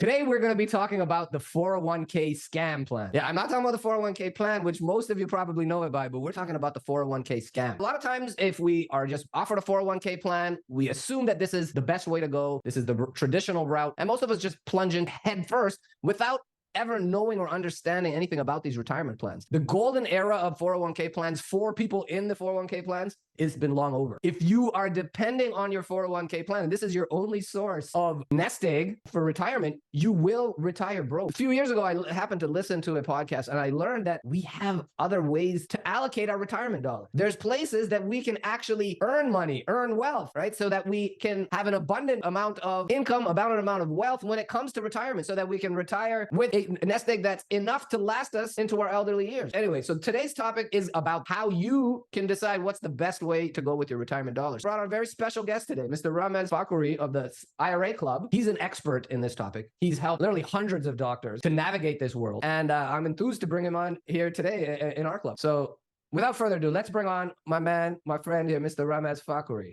Today, we're going to be talking about the 401k scam plan. Yeah, I'm not talking about the 401k plan, which most of you probably know it by, but we're talking about the 401k scam. A lot of times, if we are just offered a 401k plan, we assume that this is the best way to go. This is the traditional route. And most of us just plunge in head first without ever knowing or understanding anything about these retirement plans. The golden era of 401k plans for people in the 401k plans has been long over. If you are depending on your 401k plan, and this is your only source of nest egg for retirement, you will retire broke. A few years ago, I happened to listen to a podcast and I learned that we have other ways to allocate our retirement dollar. There's places that we can actually earn money, earn wealth, right? So that we can have an abundant amount of income, abundant amount of wealth when it comes to retirement, so that we can retire with a nest egg that's enough to last us into our elderly years. Anyway, so today's topic is about how you can decide what's the best way to go with your retirement dollars. Brought on a very special guest today, Mr. Ramez Fakhoury of the IRA Club. He's an expert in this topic. He's helped literally hundreds of doctors to navigate this world. And I'm enthused to bring him on here today in our club. So without further ado, let's bring on my man, my friend here, Mr. Ramez Fakhoury.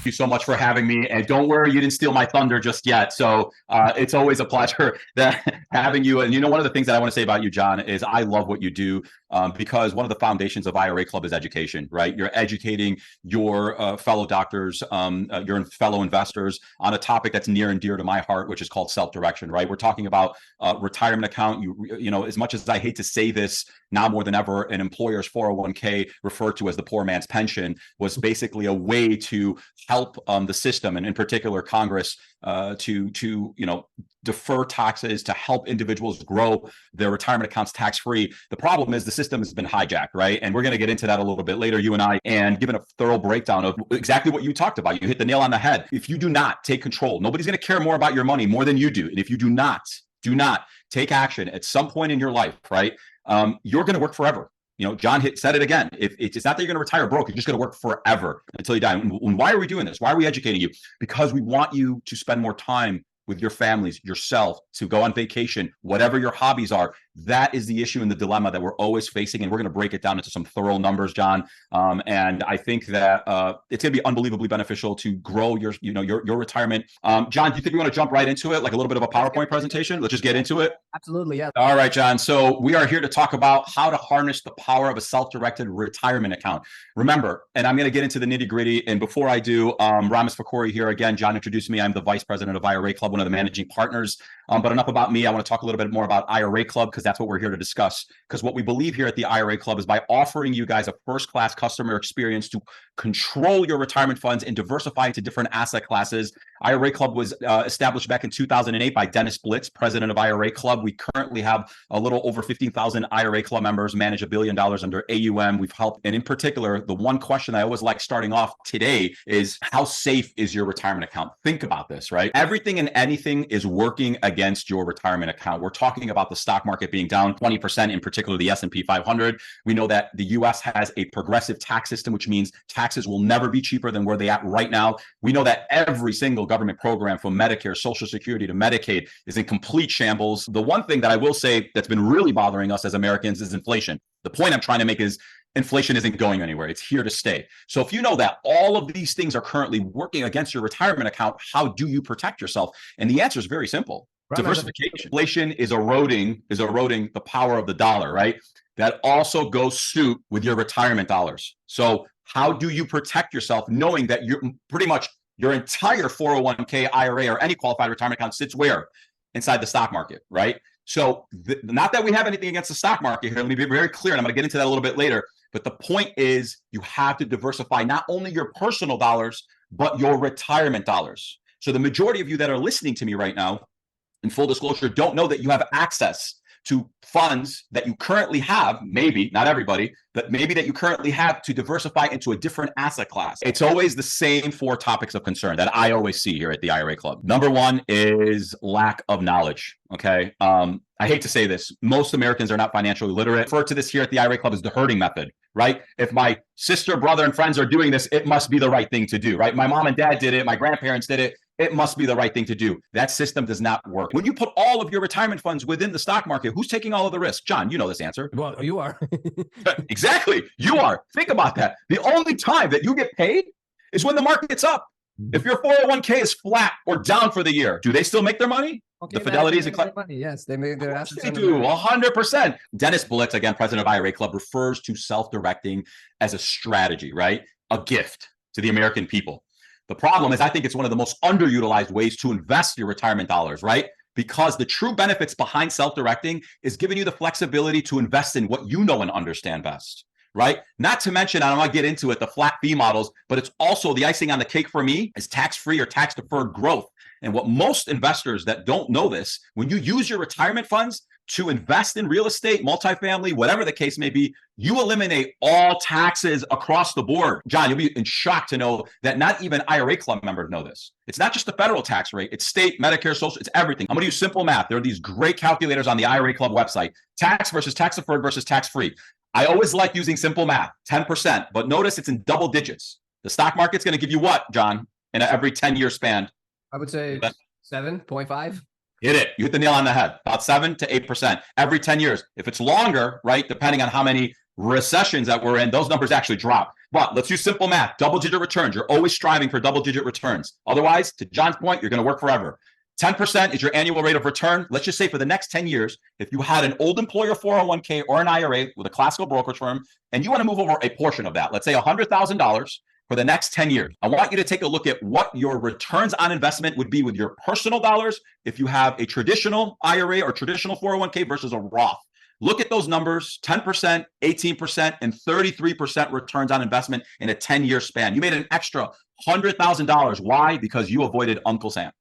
You so much for having me, and don't worry, you didn't steal my thunder just yet. So it's always a pleasure that having you. And one of the things that I want to say about you, John, is I love what you do because one of the foundations of IRA Club is education, right? You're educating your fellow doctors, your fellow investors on a topic that's near and dear to my heart, which is called self-direction, right? We're talking about retirement account. You know, as much as I hate to say this, now more than ever, an employer's 401k, referred to as the poor man's pension, was basically a way to help the system, and in particular Congress, to defer taxes, to help individuals grow their retirement accounts tax-free. The problem is the system has been hijacked, right? And we're going to get into that a little bit later, you and I, and given a thorough breakdown of exactly what you talked about. You hit the nail on the head. If you do not take control, nobody's going to care more about your money more than you do. And if you do not take action at some point in your life, right, you're going to work forever. John said it again. It's not that you're going to retire broke. You're just going to work forever until you die. And why are we doing this? Why are we educating you? Because we want you to spend more time with your families, yourself, to go on vacation, whatever your hobbies are. That is the issue and the dilemma that we're always facing. And we're going to break it down into some thorough numbers, John. And I think that it's going to be unbelievably beneficial to grow your retirement. John, do you think we want to jump right into it? Like a little bit of a PowerPoint presentation? Let's just get into it. Absolutely, yeah. All right, John. So we are here to talk about how to harness the power of a self-directed retirement account. Remember, and I'm going to get into the nitty gritty. And before I do, Ramez Fakhoury here again. John introduced me. I'm the vice president of IRA Club, one of the managing partners. But enough about me. I want to talk a little bit more about IRA Club, because that's what we're here to discuss. Because what we believe here at the IRA Club is by offering you guys a first-class customer experience to control your retirement funds and diversify into different asset classes. IRA Club was established back in 2008 by Dennis Blitz, president of IRA Club. We currently have a little over 15,000 IRA Club members, manage $1 billion under AUM. We've helped. And in particular, the one question I always like starting off today is, how safe is your retirement account? Think about this, right? Everything and anything is working against your retirement account. We're talking about the stock market being down 20%, in particular the S&P 500. We know that the US has a progressive tax system, which means taxes will never be cheaper than where they at right now. We know that every single government program, from Medicare, Social Security to Medicaid, is in complete shambles. The one thing that I will say that's been really bothering us as Americans is inflation. The point I'm trying to make is inflation isn't going anywhere. It's here to stay. So if you know that all of these things are currently working against your retirement account, how do you protect yourself? And the answer is very simple. Right. Diversification. Inflation is eroding the power of the dollar, right? That also goes suit with your retirement dollars. So how do you protect yourself knowing that you're pretty much your entire 401k, IRA, or any qualified retirement account sits where? Inside the stock market, right? So not that we have anything against the stock market here. Let me be very clear, and I'm going to get into that a little bit later. But the point is, you have to diversify not only your personal dollars, but your retirement dollars. So the majority of you that are listening to me right now, in full disclosure, don't know that you have access to funds that you currently have, maybe, not everybody, but maybe that you currently have, to diversify into a different asset class. It's always the same 4 topics of concern that I always see here at the IRA Club. Number 1 is lack of knowledge, okay? I hate to say this. Most Americans are not financially literate. I refer to this here at the IRA Club as the herding method, right? If my sister, brother, and friends are doing this, it must be the right thing to do, right? My mom and dad did it. My grandparents did it. It must be the right thing to do. That system does not work. When you put all of your retirement funds within the stock market, who's taking all of the risk? John, you know this answer. Well, you are. Exactly. You are. Think about that. The only time that you get paid is when the market's up. If your 401k is flat or down for the year, do they still make their money? Okay, The Fidelities and money. Yes, they make their assets. They do 100%. Dennis Blitz, again, president of IRA Club, refers to self-directing as a strategy, right? A gift to the American people. The problem is, I think it's one of the most underutilized ways to invest your retirement dollars, right? Because the true benefits behind self-directing is giving you the flexibility to invest in what you know and understand best, right? Not to mention, I don't want to get into it, the flat fee models, but it's also the icing on the cake for me is tax-free or tax-deferred growth. And what most investors that don't know this, when you use your retirement funds to invest in real estate, multifamily, whatever the case may be, you eliminate all taxes across the board. John, you'll be in shock to know that not even IRA Club members know this. It's not just the federal tax rate, it's state, Medicare, social, it's everything. I'm going to use simple math. There are these great calculators on the IRA Club website, tax versus tax deferred versus tax free. I always like using simple math, 10%, but notice it's in double digits. The stock market's going to give you what, John, in every 10-year span? I would say 7.5. Hit it. You hit the nail on the head. About 7 to 8% every 10 years. If it's longer, right, depending on how many recessions that we're in, those numbers actually drop. But let's use simple math. Double-digit returns. You're always striving for double-digit returns. Otherwise, to John's point, you're going to work forever. 10% is your annual rate of return. Let's just say for the next 10 years, if you had an old employer 401k or an IRA with a classical brokerage firm, and you want to move over a portion of that, let's say $100,000 for the next 10 years, I want you to take a look at what your returns on investment would be with your personal dollars if you have a traditional IRA or traditional 401k versus a Roth. Look at those numbers, 10%, 18%, and 33% returns on investment in a 10-year span. You made an extra $100,000. Why? Because you avoided Uncle Sam.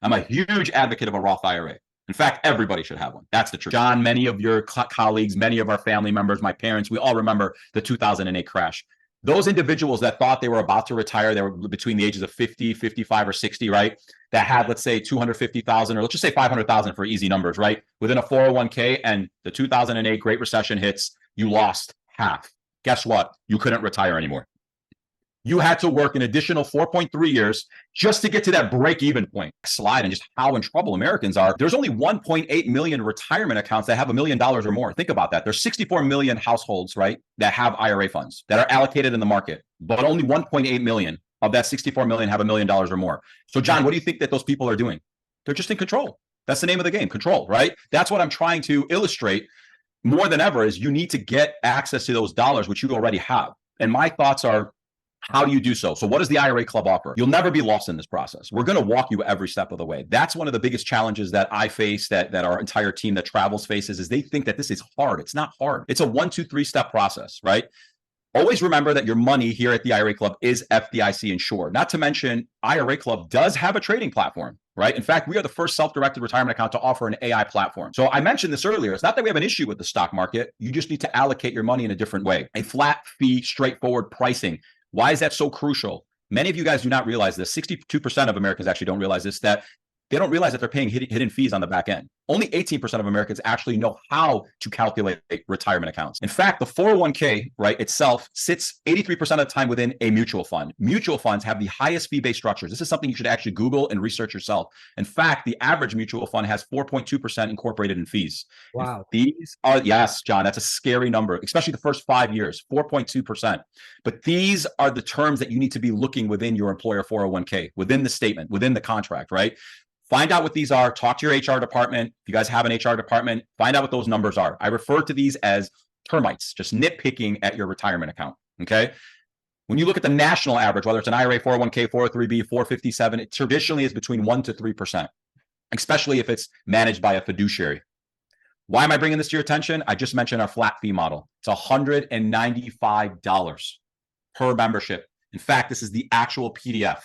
I'm a huge advocate of a Roth IRA. In fact, everybody should have one. That's the truth. John, many of your colleagues, many of our family members, my parents, we all remember the 2008 crash. Those individuals that thought they were about to retire, they were between the ages of 50, 55, or 60, right? That had, let's say, 250,000, or let's just say 500,000 for easy numbers, right? Within a 401k, and the 2008 Great Recession hits, you lost half. Guess what? You couldn't retire anymore. You had to work an additional 4.3 years just to get to that break-even point. Slide and just how in trouble Americans are. There's only 1.8 million retirement accounts that have $1 million or more. Think about that. There's 64 million households, right, that have IRA funds that are allocated in the market, but only 1.8 million of that 64 million have $1 million or more. So, John, what do you think that those people are doing? They're just in control. That's the name of the game, control, right? That's what I'm trying to illustrate more than ever is you need to get access to those dollars, which you already have. And my thoughts are, how do you do so? So what does the IRA Club offer? You'll never be lost in this process. We're going to walk you every step of the way. That's one of the biggest challenges that I face, that our entire team that travels faces, is they think that this is hard. It's not hard. It's a 1, 2, 3 step process, right? Always remember that your money here at the IRA Club is FDIC insured. Not to mention, IRA Club does have a trading platform, right? In fact, we are the first self-directed retirement account to offer an AI platform. So I mentioned this earlier. It's not that we have an issue with the stock market. You just need to allocate your money in a different way. A flat fee, straightforward pricing. Why is that so crucial? Many of you guys do not realize this. 62% of Americans actually don't realize this, that they don't realize that they're paying hidden fees on the back end. Only 18% of Americans actually know how to calculate retirement accounts. In fact, the 401k, right, itself sits 83% of the time within a mutual fund. Mutual funds have the highest fee-based structures. This is something you should actually Google and research yourself. In fact, the average mutual fund has 4.2% incorporated in fees. Wow. These are, yes, John, that's a scary number, especially the first 5 years, 4.2%. But these are the terms that you need to be looking within your employer 401k, within the statement, within the contract, right? Find out what these are. Talk to your HR department. If you guys have an HR department, find out what those numbers are. I refer to these as termites, just nitpicking at your retirement account, okay? When you look at the national average, whether it's an IRA, 401k, 403b, 457, it traditionally is between 1 to 3%, especially if it's managed by a fiduciary. Why am I bringing this to your attention? I just mentioned our flat fee model. It's $195 per membership. In fact, this is the actual PDF.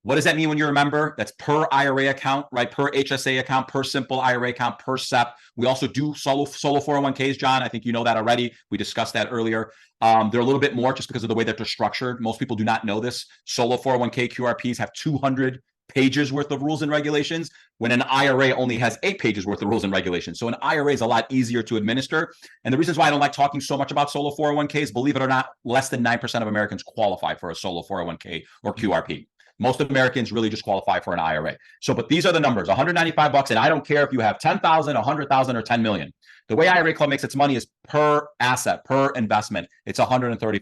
What does that mean when you're a member? That's per IRA account, right? Per HSA account, per simple IRA account, per SEP. We also do solo 401ks, John. I think you know that already. We discussed that earlier. They're a little bit more just because of the way that they're structured. Most people do not know this. Solo 401k QRPs have 200 pages worth of rules and regulations, when an IRA only has 8 pages worth of rules and regulations. So an IRA is a lot easier to administer. And the reasons why I don't like talking so much about solo 401ks, believe it or not, less than 9% of Americans qualify for a solo 401k or QRP. Most Americans really just qualify for an IRA. So, but these are the numbers, $195, and I don't care if you have 10,000, 100,000, or 10 million. The way IRA Club makes its money is per asset, per investment. It's $135.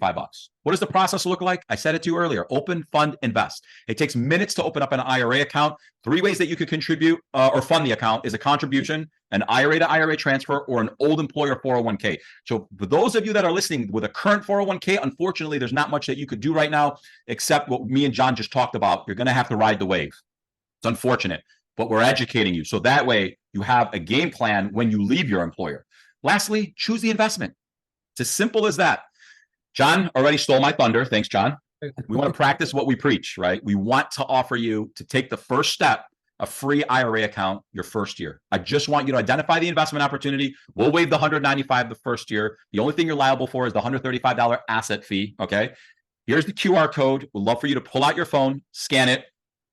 What does the process look like? I said it to you earlier. Open, fund, invest. It takes minutes to open up an IRA account. 3 ways that you could contribute or fund the account is a contribution, an IRA to IRA transfer, or an old employer 401k. So for those of you that are listening with a current 401k, unfortunately, there's not much that you could do right now except what me and John just talked about. You're going to have to ride the wave. It's unfortunate, but we're educating you. So that way you have a game plan when you leave your employer. Lastly, choose the investment. It's as simple as that. John already stole my thunder. Thanks, John. We want to practice what we preach, right? We want to offer you to take the first step, a free IRA account your first year. I just want you to identify the investment opportunity. We'll waive the $195 the first year. The only thing you're liable for is the $135 asset fee, okay? Here's the QR code. We'd love for you to pull out your phone, scan it.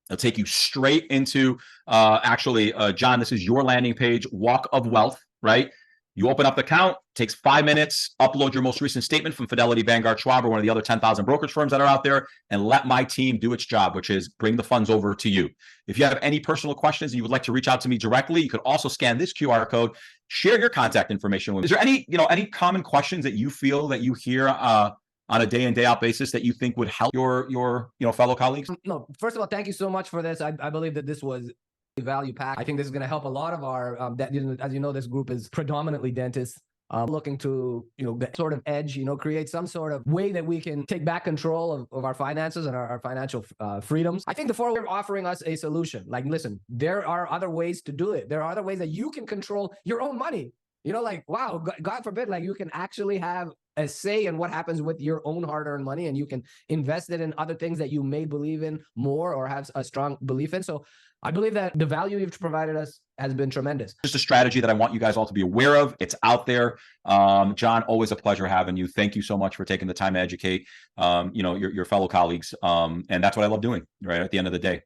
It'll take you straight into, John, this is your landing page, Walk of Wealth, right? You open up the account, takes 5 minutes, upload your most recent statement from Fidelity, Vanguard, Schwab, or one of the other 10,000 brokerage firms that are out there, and let my team do its job, which is bring the funds over to you. If you have any personal questions and you would like to reach out to me directly, you could also scan this QR code, share your contact information with me. Is there any common questions that you feel that you hear on a day in, day out basis that you think would help your fellow colleagues? No, first of all, thank you so much for this. I believe that this was value pack. I think this is going to help a lot of our, as you know, this group is predominantly dentists looking to, get sort of edge, create some sort of way that we can take back control of our finances and our financial freedoms. I think the 401k are offering us a solution. Like, listen, there are other ways to do it. There are other ways that you can control your own money. Wow, God forbid, you can actually have a say in what happens with your own hard-earned money, and you can invest it in other things that you may believe in more or have a strong belief in. So I believe that the value you've provided us has been tremendous. Just a strategy that I want you guys all to be aware of. It's out there. John, always a pleasure having you. Thank you so much for taking the time to educate, your fellow colleagues. And that's what I love doing, right, at the end of the day.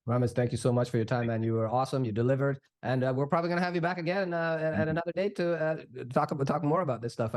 Ramez, thank you so much for your time, man. You were awesome. You delivered. And we're probably going to have you back again at another date to talk more about this stuff.